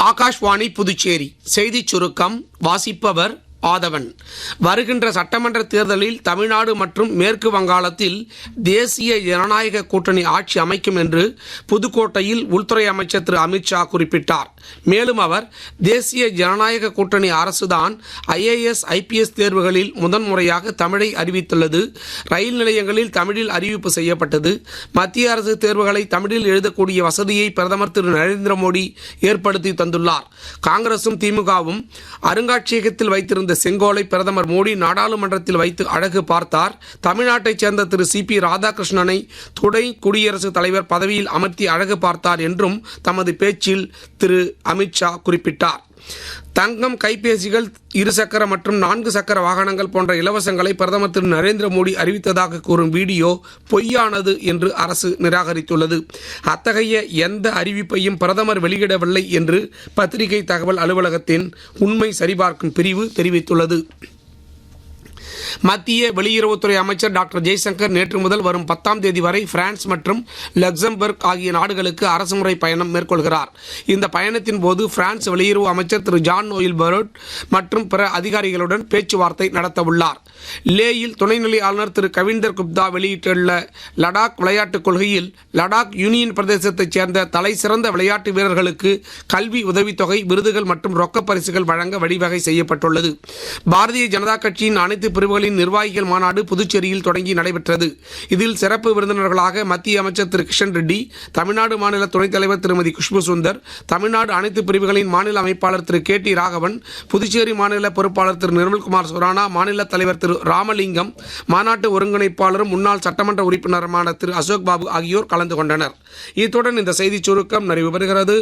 ஆகாஷ்வாணி புதுச்சேரி செய்திச் சுருக்கம் வாசிப்பவர் ஆதவன். வருகின்ற சட்டமன்ற தேர்தலில் தமிழ்நாடு மற்றும் மேற்கு வங்காளத்தில் தேசிய ஜனநாயக கூட்டணி ஆட்சி அமைக்கும் என்று புதுக்கோட்டையில் உள்துறை அமைச்சர் திரு அமித்ஷா குறிப்பிட்டார். மேலும் அவர், தேசிய ஜனநாயக கூட்டணி அரசுதான் IAS IPS தேர்வுகளில் முதன்முறையாக தமிழை அறிவித்துள்ளது. ரயில் நிலையங்களில் தமிழில் அறிவிப்பு செய்யப்பட்டது. மத்திய அரசு தேர்வுகளை தமிழில் எழுதக்கூடிய வசதியை பிரதமர் திரு நரேந்திர மோடி ஏற்படுத்தி தந்துள்ளார். காங்கிரசும் திமுகவும் அருங்காட்சியகத்தில் வைத்திருந்த செங்கோலை பிரதமர் மோடி நாடாளுமன்றத்தில் வைத்து அழகு பார்த்தார். தமிழ்நாட்டைச் சேர்ந்த திரு CP ராதாகிருஷ்ணனை துணை குடியரசுத் தலைவர் பதவியில் அமர்த்தி அழகு பார்த்தார் என்றும் தமது பேச்சில் திரு அமித்ஷா குறிப்பிட்டார். தங்கம், கைபேசிகள், இருசக்கர மற்றும் 4 சக்கர வாகனங்கள் போன்ற இலவசங்களை பிரதமர் திரு நரேந்திர மோடி அறிவித்ததாக கூறும் வீடியோ பொய்யானது என்று அரசு நிராகரித்துள்ளது. அத்தகைய எந்த அறிவிப்பையும் பிரதமர் வெளியிடவில்லை என்று பத்திரிகை தகவல் அலுவலகத்தின் உண்மை சரிபார்க்கும் பிரிவு தெரிவித்துள்ளது. மத்திய வெளியுறவுத்துறை அமைச்சர் டாக்டர் ஜெய்சங்கர் நேற்று முதல் வரும் 10ஆம் தேதி வரை பிரான்ஸ் மற்றும் லக்சம்பர்க் ஆகிய நாடுகளுக்கு அரசுமுறை பயணம் மேற்கொள்கிறார். இந்த பயணத்தின் போது பிரான்ஸ் வெளியுறவு அமைச்சர் திரு ஜான் நோயல் பரோட் மற்றும் பிற அதிகாரிகளுடன் பேச்சுவார்த்தை நடத்தவுள்ளார். லேயில் துணைநிலை ஆளுநர் திரு கவிந்தர் குப்தா வெளியிட்டுள்ள லடாக் விளையாட்டுக் கொள்கையில் லடாக் யூனியன் பிரதேசத்தைச் சேர்ந்த தலை சிறந்த விளையாட்டு வீரர்களுக்கு கல்வி உதவித்தொகை, விருதுகள் மற்றும் ரொக்க பரிசுகள் வழங்க வழிவகை செய்யப்பட்டுள்ளது. பாரதிய ஜனதா கட்சியின் அனைத்து பிரிவுகளின் நிர்வாகிகள் மாநாடு புதுச்சேரியில் தொடங்கி நடைபெற்றது. இதில் சிறப்பு விருந்தினர்களாக மத்திய அமைச்சர் திரு கிஷன் ரெட்டி, தமிழ்நாடு மாநில துணைத் தலைவர் திருமதி குஷ்பு சுந்தர், தமிழ்நாடு அனைத்து பிரிவுகளின் மாநில அமைப்பாளர் திரு KT ராகவன், புதுச்சேரி மாநில பொறுப்பாளர் திரு நிர்மல்குமார் சுரானா, மாநில தலைவர் திரு ராமலிங்கம், மாநாட்டு ஒருங்கிணைப்பாளரும் முன்னாள் சட்டமன்ற உறுப்பினருமான திரு அசோக் பாபு ஆகியோர் கலந்து கொண்டனர். இத்துடன் இந்த செய்திச் சுருக்கம் நிறைவு பெறுகிறது.